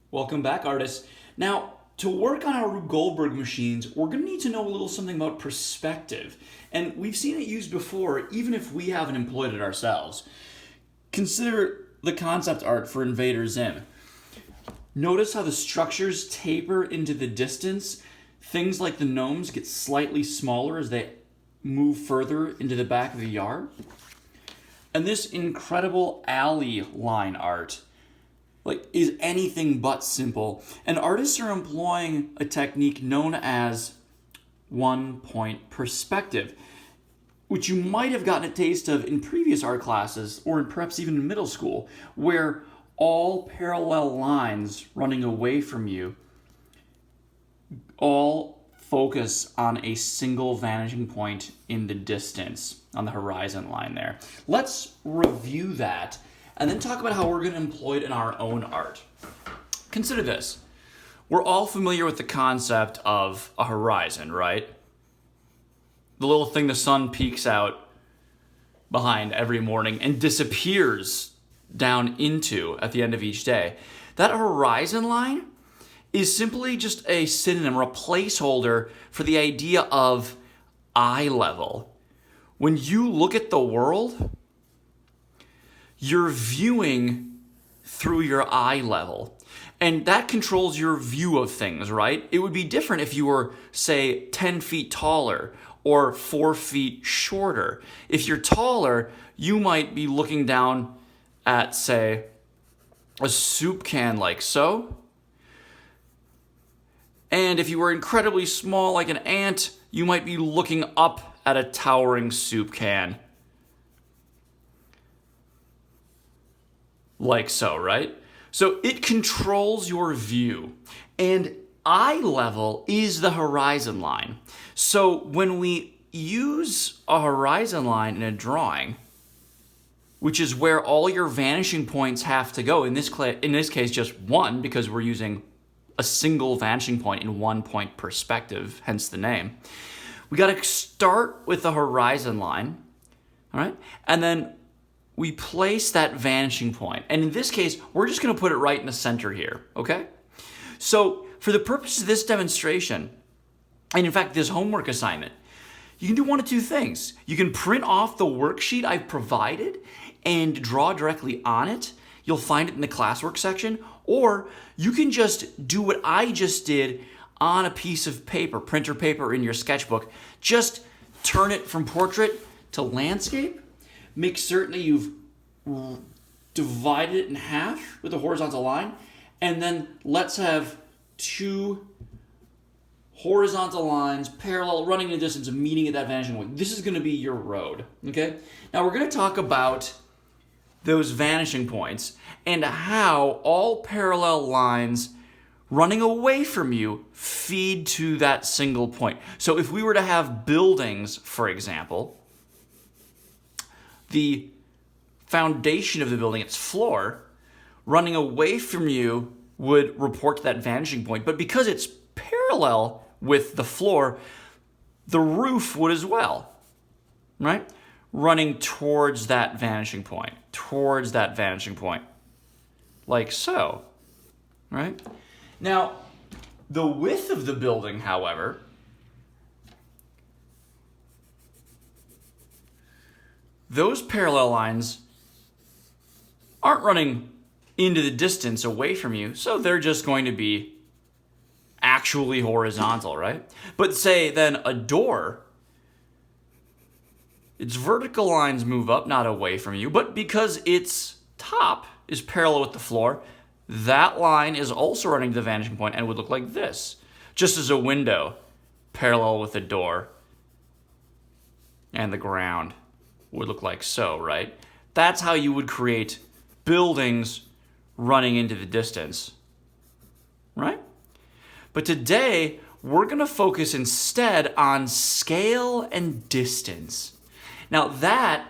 Welcome back, artists. Now, to work on our Rube Goldberg machines, we're going to need to know a little something about perspective. And we've seen it used before, even if we haven't employed it ourselves. Consider the concept art for Invader Zim. Notice how the structures taper into the distance. Things like the gnomes get slightly smaller as they move further into the back of the yard. And this incredible alley line art is anything but simple. And artists are employing a technique known as one-point perspective, which you might have gotten a taste of in previous art classes or perhaps even in middle school, where all parallel lines running away from you all focus on a single vanishing point in the distance on the horizon line there. Let's review that and then talk about how we're going to employ it in our own art. Consider this. We're all familiar with the concept of a horizon, right? The little thing the sun peeks out behind every morning and disappears down into at the end of each day. That horizon line is simply just a synonym or a placeholder for the idea of eye level. When you look at the world, you're viewing through your eye level. And that controls your view of things, right? It would be different if you were, say, 10 feet taller or 4 feet shorter. If you're taller, you might be looking down at, say, a soup can like so. And if you were incredibly small like an ant, you might be looking up at a towering soup can. Like so, right? So it controls your view. And eye level is the horizon line. So when we use a horizon line in a drawing, which is where all your vanishing points have to go, in this case just one, because we're using a single vanishing point in one-point perspective, hence the name. We got to start with the horizon line, all right? And then we place that vanishing point. And in this case, we're just going to put it right in the center here, okay? So for the purpose of this demonstration, and in fact, this homework assignment, you can do one of two things. You can print off the worksheet I've provided and draw directly on it. You'll find it in the classwork section. Or you can just do what I just did on a piece of paper, printer paper in your sketchbook. Just turn it from portrait to landscape. Make certain that you've divided it in half with a horizontal line. And then let's have two horizontal lines parallel running in a distance and meeting at that vanishing point. This is going to be your road, okay? Now we're going to talk about those vanishing points and how all parallel lines running away from you feed to that single point. So if we were to have buildings, for example, the foundation of the building, its floor, running away from you would report to that vanishing point. But because it's parallel with the floor, the roof would as well, right? Running towards that vanishing point, like so, right? Now, the width of the building, however, those parallel lines aren't running into the distance away from you, so they're just going to be actually horizontal, right? But say then a door, its vertical lines move up, not away from you, but because its top is parallel with the floor, that line is also running to the vanishing point and would look like this. Just as a window parallel with the door and the ground would look like so, right? That's how you would create buildings running into the distance, right? But today, we're going to focus instead on scale and distance. Now that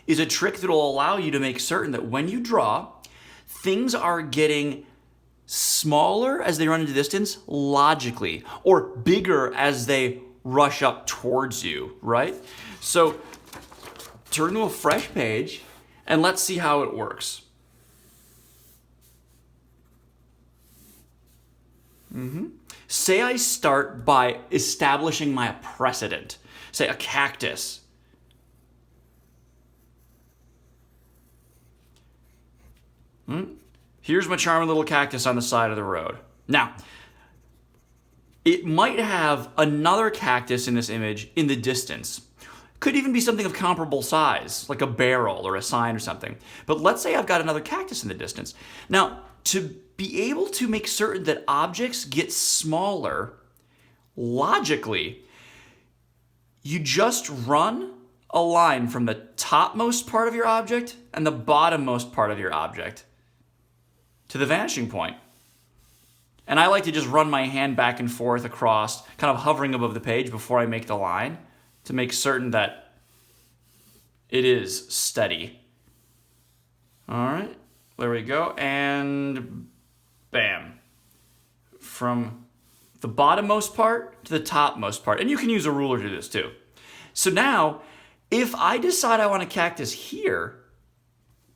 is a trick that will allow you to make certain that when you draw, things are getting smaller as they run into distance logically, or bigger as they rush up towards you, right? So turn to a fresh page and let's see how it works. Say I start by establishing my precedent. Say a cactus. Here's my charming little cactus on the side of the road. Now, it might have another cactus in this image in the distance. Could even be something of comparable size, like a barrel or a sign or something. But let's say I've got another cactus in the distance. Now, to be able to make certain that objects get smaller, logically, you just run a line from the topmost part of your object and the bottommost part of your object to the vanishing point. And I like to just run my hand back and forth across, kind of hovering above the page before I make the line to make certain that it is steady. All right, there we go. And bam. From the bottommost part to the topmost part. And you can use a ruler to do this too. So now, if I decide I want a cactus here,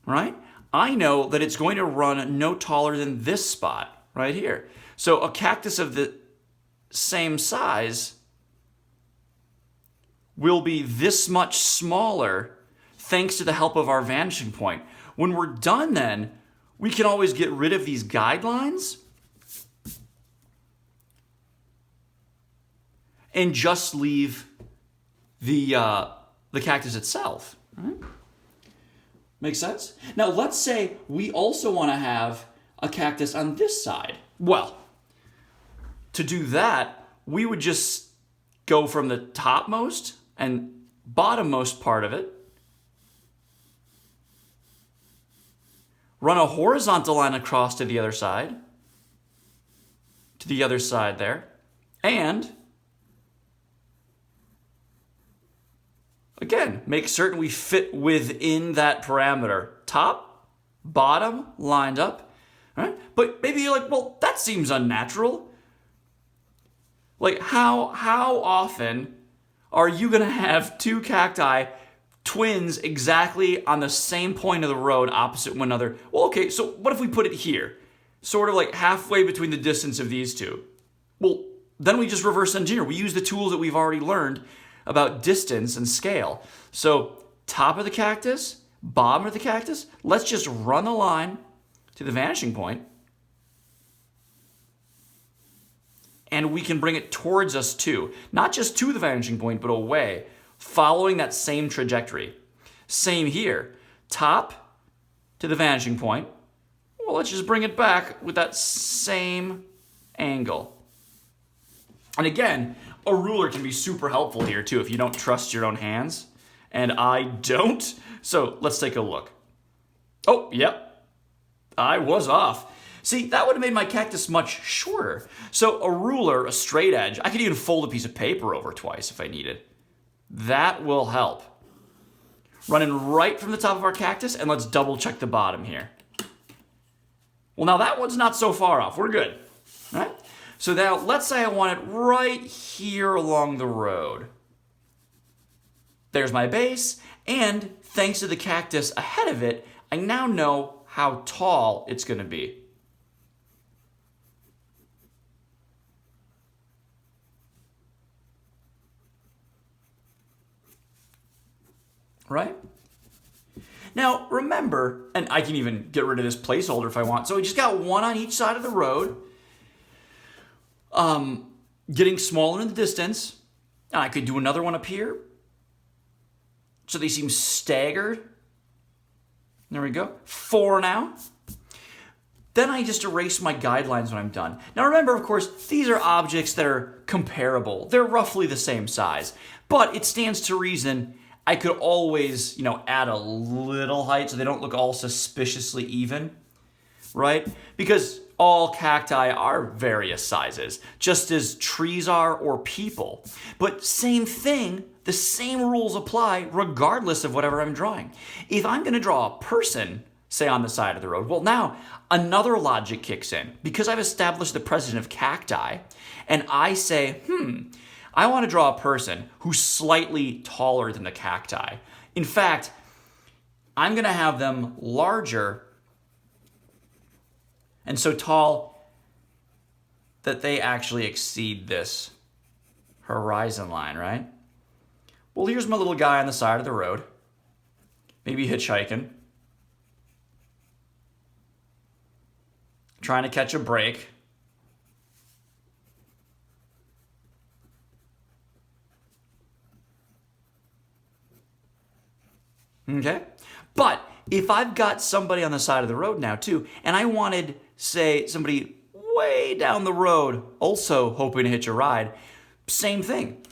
right, I know that it's going to run no taller than this spot right here. So a cactus of the same size will be this much smaller thanks to the help of our vanishing point. When we're done then, we can always get rid of these guidelines and just leave the cactus itself. Right? Make sense? Now let's say we also want to have a cactus on this side. Well, to do that, we would just go from the topmost and bottommost part of it, run a horizontal line across to the other side there, and again, make certain we fit within that parameter. Top, bottom, lined up. Right? But maybe you're like, well, that seems unnatural. Like, how often are you going to have two cacti, twins, exactly on the same point of the road opposite one another? Well, okay, so what if we put it here? Sort of like halfway between the distance of these two. Well, then we just reverse engineer. We use the tools that we've already learned about distance and scale. So top of the cactus, bottom of the cactus, let's just run the line to the vanishing point, and we can bring it towards us too. Not just to the vanishing point, but away, following that same trajectory. Same here. Top to the vanishing point. Well, let's just bring it back with that same angle. And again, a ruler can be super helpful here too if you don't trust your own hands. And I don't. So let's take a look. Oh, yep. I was off. See, that would have made my cactus much shorter. So a ruler, a straight edge, I could even fold a piece of paper over twice if I needed. That will help. Running right from the top of our cactus, and let's double check the bottom here. Well, now that one's not so far off. We're good. All right? So now let's say I want it right here along the road. There's my base, and thanks to the cactus ahead of it, I now know how tall it's going to be. Right? Now, remember, and I can even get rid of this placeholder if I want. So we just got one on each side of the road, getting smaller in the distance. And I could do another one up here, so they seem staggered. There we go. 4 now. Then I just erase my guidelines when I'm done. Now remember, of course, these are objects that are comparable. They're roughly the same size. But it stands to reason I could always, add a little height so they don't look all suspiciously even, right? Because all cacti are various sizes, just as trees are or people. But same thing, the same rules apply regardless of whatever I'm drawing. If I'm going to draw a person, say on the side of the road, well now another logic kicks in. Because I've established the precedent of cacti, and I say, I want to draw a person who's slightly taller than the cacti. In fact, I'm going to have them larger and so tall that they actually exceed this horizon line, right? Well, here's my little guy on the side of the road, maybe hitchhiking, trying to catch a break. Okay? But if I've got somebody on the side of the road now too, and I wanted, say, somebody way down the road also hoping to hitch a ride, same thing.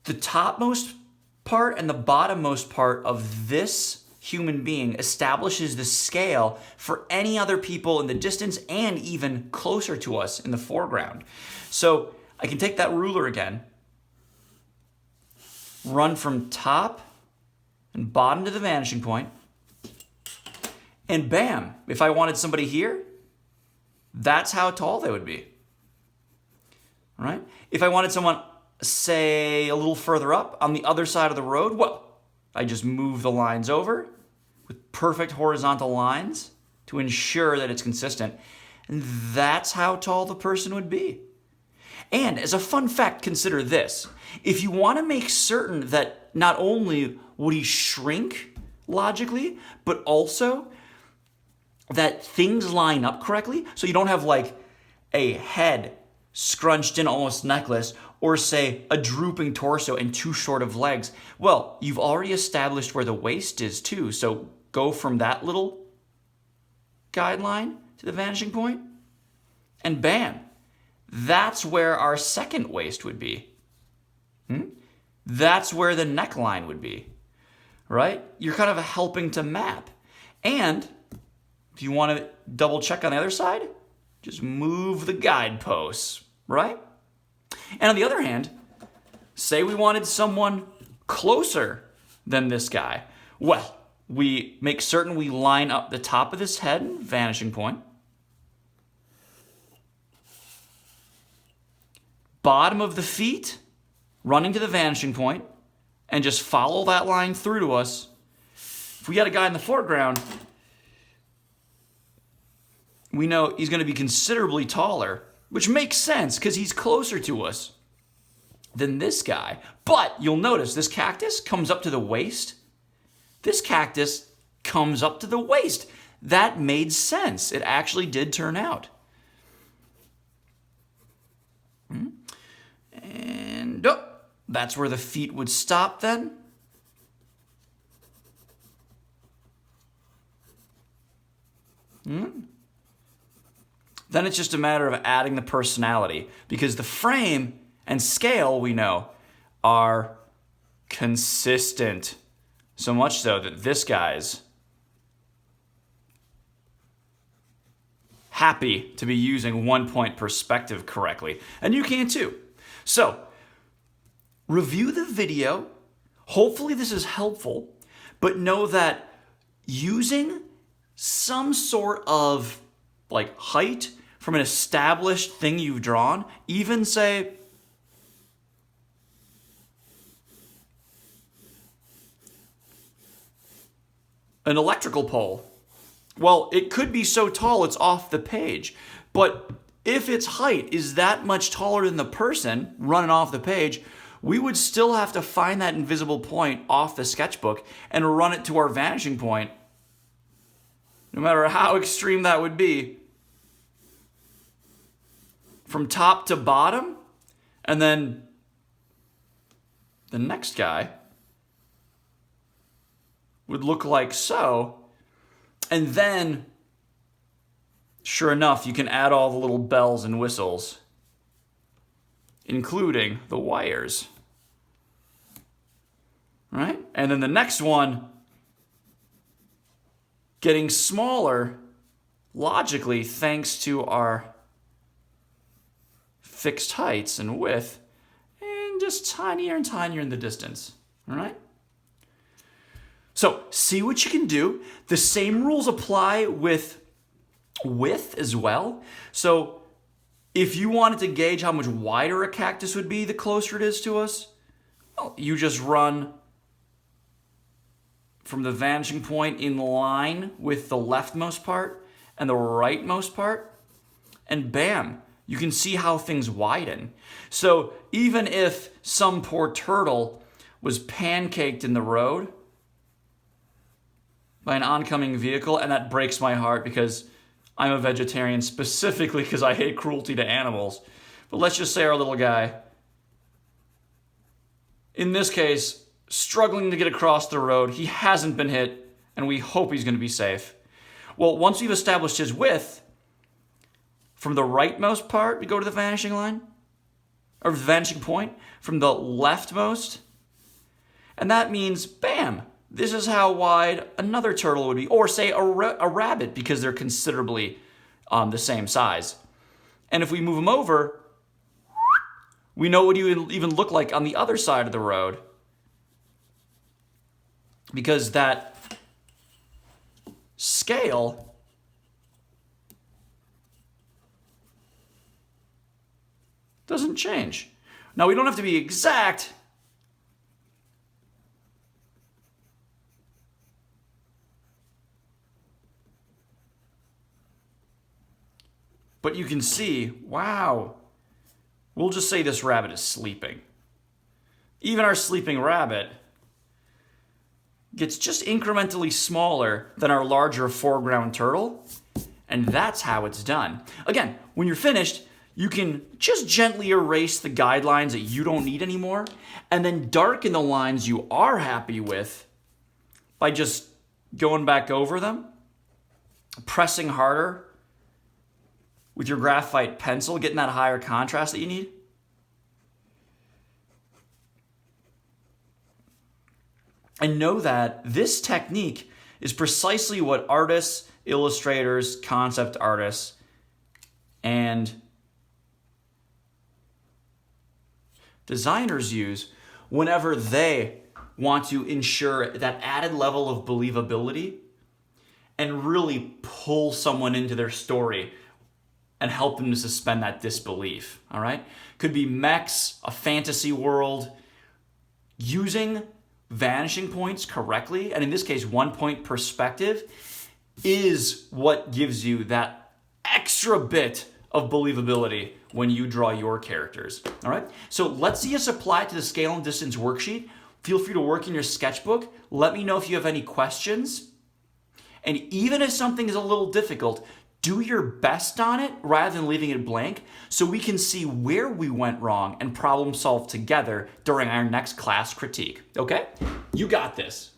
The topmost part and the bottommost part of this human being establishes the scale for any other people in the distance and even closer to us in the foreground. So I can take that ruler again, run from top and bottom to the vanishing point, and bam, if I wanted somebody here, that's how tall they would be. All right? If I wanted someone, say, a little further up on the other side of the road, well, I just move the lines over with perfect horizontal lines to ensure that it's consistent. And that's how tall the person would be. And as a fun fact, consider this. If you want to make certain that not only would he shrink logically, but also that things line up correctly, so you don't have like a head scrunched in almost necklace, or say a drooping torso and too short of legs, well, you've already established where the waist is too, so go from that little guideline to the vanishing point, and bam, that's where our second waist would be. That's where the neckline would be, right? You're kind of helping to map. And if you want to double check on the other side, just move the guideposts, right? And on the other hand, say we wanted someone closer than this guy. Well, we make certain we line up the top of this head, vanishing point, bottom of the feet, running to the vanishing point, and just follow that line through to us. If we got a guy in the foreground, we know he's going to be considerably taller, which makes sense because he's closer to us than this guy. But you'll notice this cactus comes up to the waist. This cactus comes up to the waist. That made sense. It actually did turn out. And that's where the feet would stop then. Then it's just a matter of adding the personality, because the frame and scale, we know, are consistent. So much so that this guy's happy to be using 1-point perspective correctly. And you can too. So, review the video. Hopefully this is helpful, but know that using some sort of like height from an established thing you've drawn, even say an electrical pole. Well, it could be so tall it's off the page, but if its height is that much taller than the person running off the page, we would still have to find that invisible point off the sketchbook and run it to our vanishing point, no matter how extreme that would be, from top to bottom. And then the next guy would look like so. And then, sure enough, you can add all the little bells and whistles, including the wires. Right? And then the next one, getting smaller, logically, thanks to our fixed heights and width, and just tinier and tinier in the distance. All right? So, see what you can do. The same rules apply with width as well. So, if you wanted to gauge how much wider a cactus would be the closer it is to us, well, you just run from the vanishing point in line with the leftmost part and the rightmost part, and bam, You can see how things widen. So even if some poor turtle was pancaked in the road by an oncoming vehicle, and that breaks my heart because I'm a vegetarian specifically because I hate cruelty to animals. But let's just say our little guy, in this case, struggling to get across the road, he hasn't been hit, and we hope he's going to be safe. Well, once we've established his width, from the rightmost part, we go to the vanishing line, or the vanishing point, from the leftmost, and that means, bam, this is how wide another turtle would be, or say a rabbit, because they're considerably the same size. And if we move them over, we know what he would even look like on the other side of the road, because that scale doesn't change. Now, we don't have to be exact, but you can see, wow, we'll just say this rabbit is sleeping. Even our sleeping rabbit gets just incrementally smaller than our larger foreground turtle, and that's how it's done. Again, when you're finished, you can just gently erase the guidelines that you don't need anymore, and then darken the lines you are happy with by just going back over them, pressing harder with your graphite pencil, getting that higher contrast that you need. And know that this technique is precisely what artists, illustrators, concept artists, and designers use whenever they want to ensure that added level of believability and really pull someone into their story and help them to suspend that disbelief, all right? Could be mechs, a fantasy world. Using vanishing points correctly, and in this case, 1 point perspective, is what gives you that extra bit of believability when you draw your characters, all right? So let's see us apply it to the scale and distance worksheet. Feel free to work in your sketchbook. Let me know if you have any questions. And even if something is a little difficult, do your best on it rather than leaving it blank so we can see where we went wrong and problem solve together during our next class critique, okay? You got this.